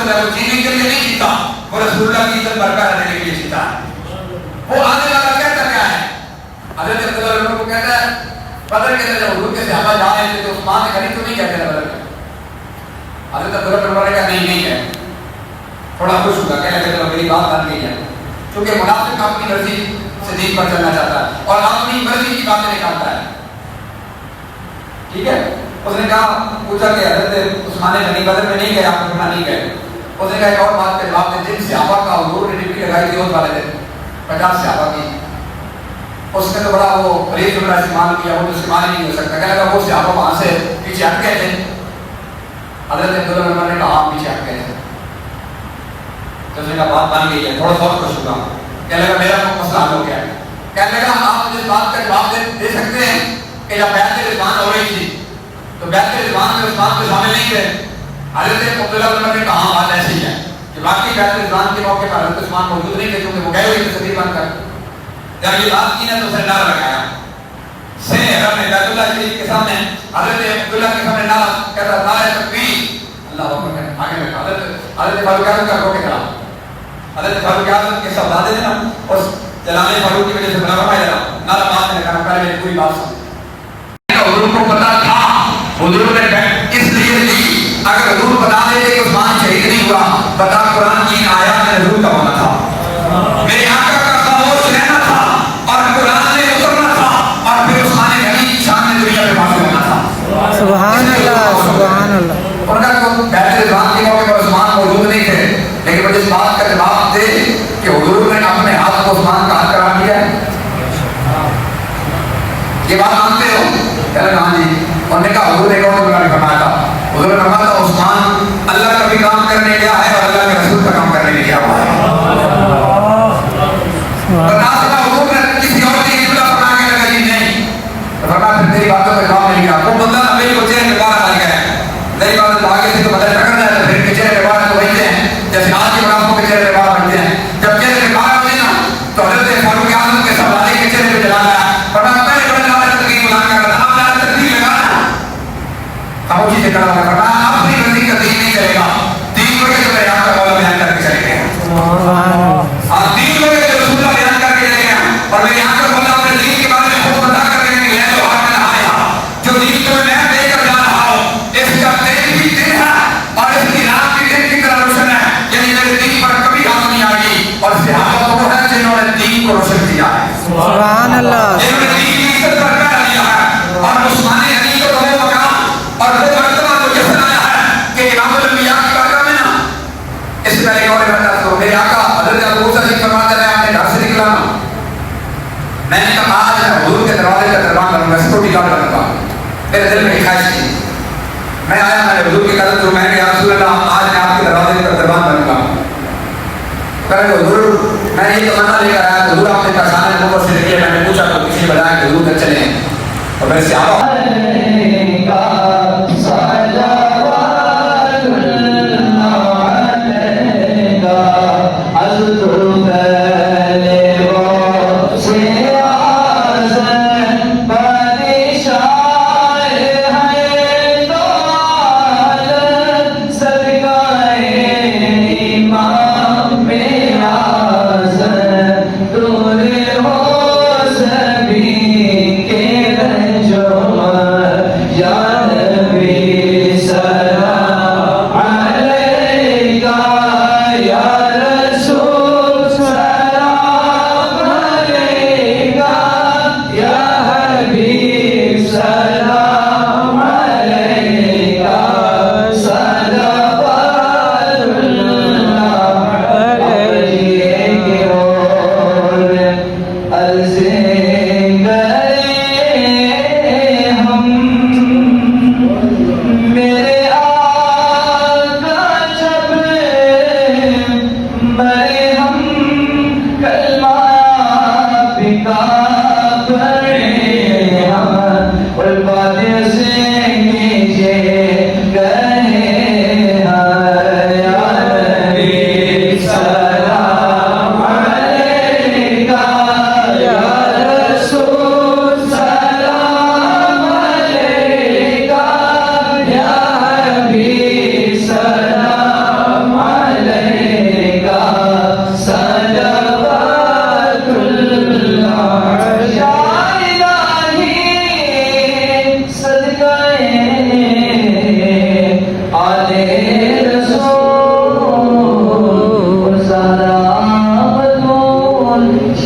ہے وہ جینے کے لیے نہیں جیتا, وہ رسول اللہ کی عزت برقرار رکھنے کے لیے جیتا ہے. وہ آنے والا کہتا کیا ہے؟ حضرت عبداللہ بن عمر کو کہتا ہے بدر کے اندر جب حضور کے صحابہ جا رہے تھے تو عثمان نے کہیں تو نہیں کہتے بدر میں. حضرت عبداللہ بن عمر نے کہا نہیں ہے. تھوڑا خوش ہوگا, کہنے لگا چلو میری بات بن گئی ہے. کیونکہ منافق اپنی مرضی سے دین پر چلنا چاہتا ہے اور اپنی مرضی کی باتیں نکالتا ہے. ٹھیک ہے, اس نے کہا پوچھا کہ حضرت عثمان غنی بدر میں نہیں گئے, آپ نے نہیں گئے. اس نے کہا ایک اور بات کے جواب دے, جن صحابہ کا حضور نے ڈپٹی لگائی تھی اس والے دن 50 صحابہ کی, اس نے تو بڑا وہ پریز جملہ استعمال کیا, وہ تو استعمال ہی نہیں ہو سکتا. کہنے لگا وہ صحابہ وہاں سے پیچھے ہٹ گئے تھے. حضرت عبداللہ بن عمر نے کہا ہاں پیچھے ہٹ گئے تھے. تو اس نے کہا بات بن گئی ہے, تھوڑا بہت خوش ہوگا. کہنے لگا میرا مسئلہ حل ہو گیا ہے. کہنے لگا آپ مجھے اس بات کا جواب دے سکتے ہیں کہ جب بیعت رضوان ہو رہی تھی تو بیعت رضوان میں عثمان کو شامل نہیں تھے. حضرت عبداللہ بن عمر نے کہا بات ایسی ہے کہ واقعی بیعت رضوان کے موقع پر حضرت عثمان موجود نہیں تھے کیونکہ وہ گئے ہوئے تھے صدیق بن کر. جب یہ بات کی نا تو اسے نعرہ لگایا سے حرم میں بیت اللہ شریف کے سامنے, حضرت عبداللہ کے سامنے نعرہ کہتا نعرہ تکبیر اللہ اکبر. آگے میں حضرت فاروق اعظم کا روکے کھڑا. حضرت فاروق اعظم کے سب دادے نا اس جلال فاروق کی وجہ سے بنا رہا ہے نعرہ بات نے کہا پہلے میری پوری بات سن. حضور کو پتا تھا, حضور نے اس لیے دی. اگر حضور بتا دیتے کہ عثمان شہید نہیں ہوا, بتا قرآن کی آیات میں حضور کا ہونا تھا, میرے آقا کا خاموش رہنا تھا اور قرآن نے اترنا تھا اور پھر عثمان غنی کی شان میں دنیا میں واقع ہونا تھا. سبحان اللہ سبحان اللہ. ان کا تو بیعت رضوان کے موقع پر عثمان موجود نہیں تھے, لیکن مجھے اس بات کا جواب دے کہ حضور نے اپنے ہاتھ کو عثمان کا ہاتھ قرار دیا ہے. یہ بات مانتے ہو؟ کہا ہاں جی. انہوں نے کہا حضور نے کہا تو میں نے فرمایا تھا, حضور نے فرمایا تھا عثمان اللہ کا بھی کام کرنے گیا ہے اور اللہ کے رسول کا کام کرنے کے گیا ہوا ہے. بتا حضور نے کسی اور کی قبلہ بنا کے لگا جی نہیں, فرمایا پھر تیری باتوں کا جواب نہیں دیا. وہ بندہ میری کو چہرے کے باہر آ گیا ہے, میری بات تو آگے سے تو بدل ٹکرنا ہے تو پھر کے چہرے کے باہر تو بنتے ہیں جیسے آج کے منافقوں کے چہرے کے باہر بنتے ہیں. جب چہرے کے باہر ہوئے نا تو حضرت فاروق اعظم کے سوالے کے چہرے پہ جلانا ہے. فرمایا پہلے بڑے نعرہ تکبیر بلند کر رہا تھا, اب نعرہ تکبیر لگانا خاموشی سے کرا. فرمایا اپنی مرضی کا دین نہیں چلے گا, دین کو جو میرے آقا والا بیان کر کے چلے گئے اور دین کو جو رسول اللہ بیان کر کے چلے گئے اور میرے آقا والا اپنے دین کے بارے میں خود بتا کر کے کہ میں تو آج میں آیا جو دین کو میں دے کر جا رہا ہوں اس کا دین بھی دن ہے اور اس کی رات بھی دن کی طرح روشن ہے. یعنی میرے دین پر کبھی آگ نہیں آ گئی اور صحابہ وہ ہے جنہوں نے دین کو روشن کیا ہے. سبحان اللہ. جنہوں نے دین کی عزت برقرار دیا ہے اور عثمان غنی کو وہ مقام اور وہ مرتبہ جو جسن آیا ہے کہ امام الانبیاء کی بارگاہ میں نا اس طرح ایک اور بندہ تو میرے آقا حضرت ابو موسیٰ جی فرماتے رہے آپ نے گھر سے نکلا نا, میں نے کہا آج میں حضور کے دروازے کا دربان کروں گا, سیکورٹی گارڈ بنوں گا. میرے دل میں ایک خواہش تھی, میں آیا میں نے حضور کی قدم جو میں نے کہا رسول اللہ آج میں آپ کے دروازے کا دربان بنوں گا. کہا کہ حضور میں یہ تمنا لے کر آیا, حضور آپ نے پہچانے نمبر سے لے, میں نے پوچھا تو کسی نے بتایا کہ حضور تک چلے ہیں اور میں سے آبا جو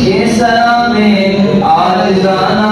یہ سلام عارضانہ